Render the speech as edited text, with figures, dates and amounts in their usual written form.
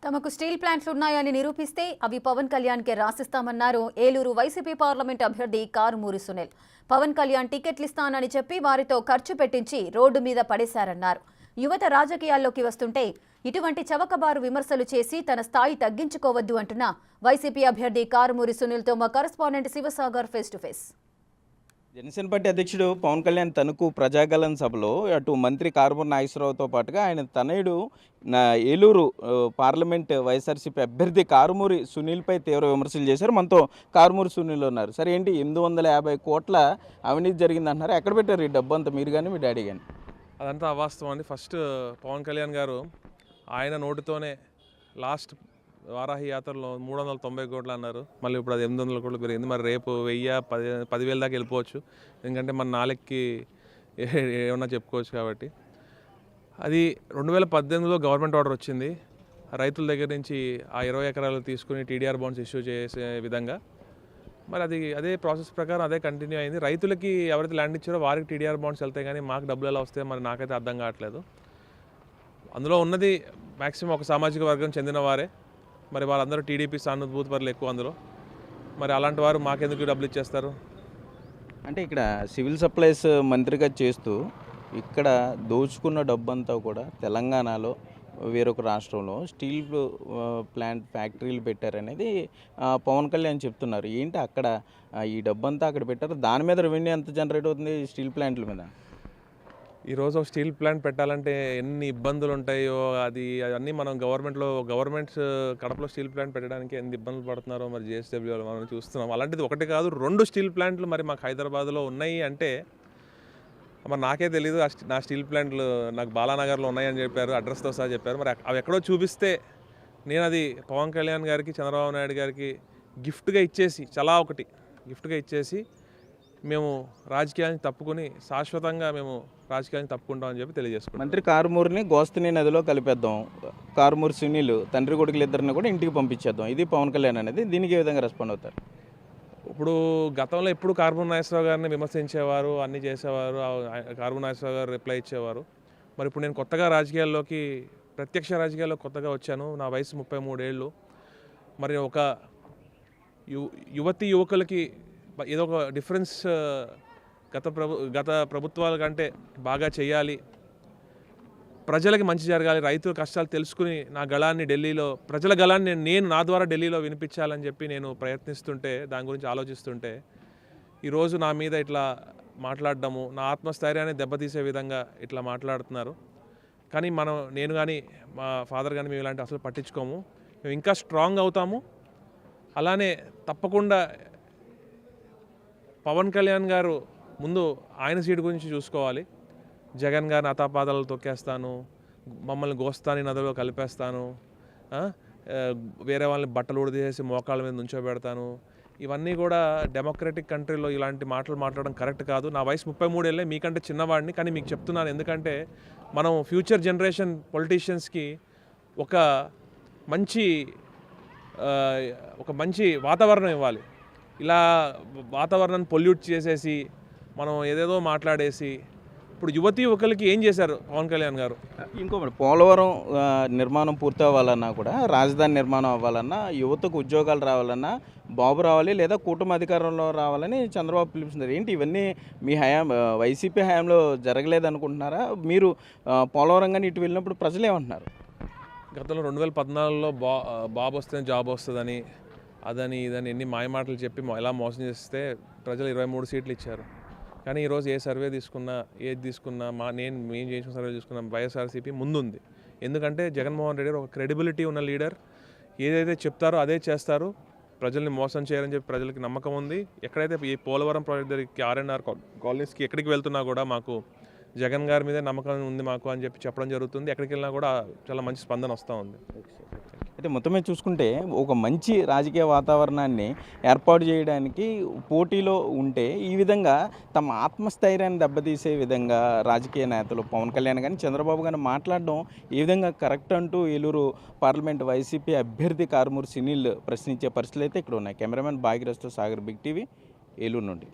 తమకు స్టీల్ ప్లాంట్లు ఉన్నాయని నిరూపిస్తే అవి పవన్ కళ్యాణ్కే రాసిస్తామన్నారు ఏలూరు వైసీపీ పార్లమెంట్ అభ్యర్థి కారుమూరి సునీల్. పవన్ కళ్యాణ్ టికెట్లు ఇస్తానని చెప్పి వారితో ఖర్చు పెట్టించి రోడ్డు మీద పడేశారన్నారు. యువత రాజకీయాల్లోకి వస్తుంటే ఇటువంటి చవకబారు విమర్శలు చేసి తన స్థాయి తగ్గించుకోవద్దు అంటున్న వైసీపీ అభ్యర్థి కారుమూరి సునీల్తో మా correspondent Shivasagar face to face. Janasena party అధ్యక్షుడు పవన్ కళ్యాణ్ తణుకు ప్రజాగళన్ సభలో అటు మంత్రి కారుమూరి నాగేశ్వరరావుతో పాటుగా ఆయన తనయుడు ఏలూరు పార్లమెంట్ వైఎస్ఆర్సీపీ అభ్యర్థి కారుమూరి సునీల్పై తీవ్ర విమర్శలు చేశారు. మనతో కారుమూరి సునీల్ ఉన్నారు. సరే, ఏంటి 850 కోట్ల అవినీతి జరిగిందంటున్నారు, ఎక్కడ పెట్టారు ఈ డబ్బు అంతా, మీరు కానీ మీ డాడీ కానీ? అదంతా అవాస్తవం అండి. ఫస్ట్ పవన్ కళ్యాణ్ గారు ఆయన నోటితోనే లాస్ట్ వారాహి యాత్రలో 390 కోట్లు అన్నారు. మళ్ళీ ఇప్పుడు అది 800 కోట్లు పెరిగింది. మరి రేపు 10,000 దాకా వెళ్ళిపోవచ్చు. ఎందుకంటే మన నాలుగుకి ఏమన్నా చెప్పుకోవచ్చు కాబట్టి. అది 2018లో గవర్నమెంట్ ఆర్డర్ వచ్చింది రైతుల దగ్గర నుంచి ఆ 20 ఎకరాలు తీసుకుని టీడీఆర్ బాండ్స్ ఇష్యూ చేసే విధంగా. మరి అదే ప్రాసెస్ ప్రకారం అదే కంటిన్యూ అయింది. రైతులకి ఎవరైతే ల్యాండ్ ఇచ్చారో వారికి టీడీఆర్ బాండ్స్ వెళ్తాయి, కానీ మాకు డబ్బులు ఎలా వస్తాయి మరి నాకైతే అర్థం కావట్లేదు. అందులో ఉన్నది మ్యాక్సిమం ఒక సామాజిక వర్గం చెందిన వారే. మరి వాళ్ళందరూ టీడీపీ సానుభూతి పరులు ఎక్కువ అందులో. మరి అలాంటి వారు మాకెందుకు డబ్బులు ఇచ్చేస్తారు? అంటే ఇక్కడ సివిల్ సప్లైస్ మంత్రిగా చేస్తూ ఇక్కడ దోచుకున్న డబ్బంతా కూడా తెలంగాణలో వేరొక రాష్ట్రంలో స్టీల్ ప్లాంట్ ఫ్యాక్టరీలు పెట్టారనేది పవన్ కళ్యాణ్ చెప్తున్నారు. ఏంటి అక్కడ ఈ డబ్బంతా అక్కడ పెట్టారు, దాని మీద రెవెన్యూ ఎంత జనరేట్ అవుతుంది స్టీల్ ప్లాంట్ల మీద? ఈరోజు ఒక స్టీల్ ప్లాంట్ పెట్టాలంటే ఎన్ని ఇబ్బందులు ఉంటాయో అవన్నీ మనం గవర్నమెంట్స్ కడపలో స్టీల్ ప్లాంట్ పెట్టడానికి ఎన్ని ఇబ్బందులు పడుతున్నారో మరి జేఎస్డబ్ల్యూ మనం చూస్తున్నాం. అలాంటిది ఒకటి కాదు 2 స్టీల్ ప్లాంట్లు మరి మాకు హైదరాబాద్లో ఉన్నాయి అంటే మరి నాకే తెలీదు. నా స్టీల్ ప్లాంట్లు నాకు బాలానగర్లో ఉన్నాయని చెప్పారు, అడ్రస్తో సహా చెప్పారు. మరి అవి ఎక్కడో చూపిస్తే నేను అది పవన్ కళ్యాణ్ గారికి చంద్రబాబు నాయుడు గారికి గిఫ్ట్గా ఇచ్చేసి మేము రాజకీయాన్ని తప్పుకొని శాశ్వతంగా మేము రాజకీయాన్ని తప్పుకుంటామని చెప్పి తెలియజేసుకుంటాం. మంత్రి కారుమూరిని గోస్తని నదిలో కలిపేద్దాం, కారుమూరి సునీల్ తండ్రి కొడుకులు ఇద్దరిని కూడా ఇంటికి పంపించేద్దాం, ఇది పవన్ కళ్యాణ్ అనేది. దీనికి ఏ విధంగా రెస్పాండ్ అవుతారు? ఇప్పుడు గతంలో ఎప్పుడు కారుమూరి నాగేశ్వరరావు గారిని విమర్శించేవారు, అన్నీ చేసేవారు, కారుమూరి నాగేశ్వరరావు గారు రిప్లై ఇచ్చేవారు. మరి ఇప్పుడు నేను కొత్తగా ప్రత్యక్ష రాజకీయాల్లో కొత్తగా వచ్చాను. నా వయసు 33 ఏళ్ళు. మరి ఒక యువకులకి ఏదో ఒక డిఫరెన్స్ గత ప్రభుత్వాల కంటే బాగా చేయాలి, ప్రజలకి మంచి జరగాలి, రైతుల కష్టాలు తెలుసుకుని నా గళాన్ని ప్రజల గళాన్ని నేను నా ద్వారా ఢిల్లీలో వినిపించాలని చెప్పి నేను ప్రయత్నిస్తుంటే, దాని గురించి ఆలోచిస్తుంటే ఈరోజు నా మీద ఇట్లా మాట్లాడడము, నా ఆత్మస్థైర్యాన్ని దెబ్బతీసే విధంగా ఇట్లా మాట్లాడుతున్నారు. కానీ నేను కానీ మా ఫాదర్ కానీ మేము ఇలాంటి అసలు పట్టించుకోము. మేము ఇంకా స్ట్రాంగ్ అవుతాము. అలానే తప్పకుండా పవన్ కళ్యాణ్ గారు ముందు ఆయన సీటు గురించి చూసుకోవాలి. జగన్ గారిని అతాపాదాలు తొక్కేస్తాను, మమ్మల్ని గోస్తాని నదిలో కలిపేస్తాను, వేరే వాళ్ళని బట్టలు ఉడిదీసేసి మోకాళ్ళ మీద నుంచోబెడతాను, ఇవన్నీ కూడా డెమోక్రటిక్ కంట్రీలో ఇలాంటి మాటలు మాట్లాడడం కరెక్ట్ కాదు. నా వయసు 33 ఏళ్ళే, మీకంటే చిన్నవాడిని, కానీ మీకు చెప్తున్నాను. ఎందుకంటే మనం ఫ్యూచర్ జనరేషన్ పొలిటీషియన్స్కి ఒక మంచి వాతావరణం ఇవ్వాలి. ఇలా వాతావరణాన్ని పొల్యూట్ చేసేసి మనం ఏదేదో మాట్లాడేసి ఇప్పుడు యువకులకి ఏం చేశారు పవన్ కళ్యాణ్ గారు? ఇంకొకటి, పోలవరం నిర్మాణం పూర్తి అవ్వాలన్నా కూడా, రాజధాని నిర్మాణం అవ్వాలన్నా, యువతకు ఉద్యోగాలు రావాలన్నా బాబు రావాలి, లేదా కూటమి అధికారంలో రావాలని చంద్రబాబు పిలుపుతున్నారు. ఏంటి ఇవన్నీ మీ వైసీపీ హయాంలో జరగలేదనుకుంటున్నారా? మీరు పోలవరం కానీ ఇటు వెళ్ళినప్పుడు ప్రజలు ఏమంటున్నారు? గతంలో 2014లో బాబు వస్తేనే జాబ్ వస్తుందని ఇదని ఎన్ని మాయమాటలు చెప్పి ఎలా మోసం చేస్తే ప్రజలు 23 సీట్లు ఇచ్చారు. కానీ ఈరోజు ఏ సర్వే తీసుకున్నా, ఏది తీసుకున్నా, మేము చేసిన సర్వే తీసుకున్నా వైఎస్ఆర్సీపీ ముందుంది. ఎందుకంటే జగన్మోహన్ రెడ్డి ఒక క్రెడిబిలిటీ ఉన్న లీడర్. ఏదైతే చెప్తారో అదే చేస్తారు. ప్రజల్ని మోసం చేయరని చెప్పి ప్రజలకి నమ్మకం ఉంది. ఎక్కడైతే ఈ పోలవరం ప్రాజెక్ట్ దగ్గరికి R&R కాలనీస్కి ఎక్కడికి వెళ్తున్నా కూడా మాకు జగన్ గారి మీదే నమ్మకం ఉంది మాకు అని చెప్పి చెప్పడం జరుగుతుంది. ఎక్కడికి వెళ్ళినా కూడా చాలా మంచి స్పందన వస్తూ ఉంది. అయితే మొత్తమే చూసుకుంటే ఒక మంచి రాజకీయ వాతావరణాన్ని ఏర్పాటు చేయడానికి పోటీలో ఉంటే ఈ విధంగా తమ ఆత్మస్థైర్యాన్ని దెబ్బతీసే విధంగా రాజకీయ నేతలు పవన్ కళ్యాణ్ కానీ చంద్రబాబు కానీ మాట్లాడడం ఏ విధంగా కరెక్ట్ అంటూ ఏలూరు పార్లమెంట్ వైసీపీ అభ్యర్థి కారుమూరి సునీల్ ప్రశ్నించే పరిస్థితులు అయితే ఇక్కడ ఉన్నాయి. కెమెరామెన్ భాగ్యరస్తో సాగర్, బిగ్ టీవీ, ఏలూరు నుండి.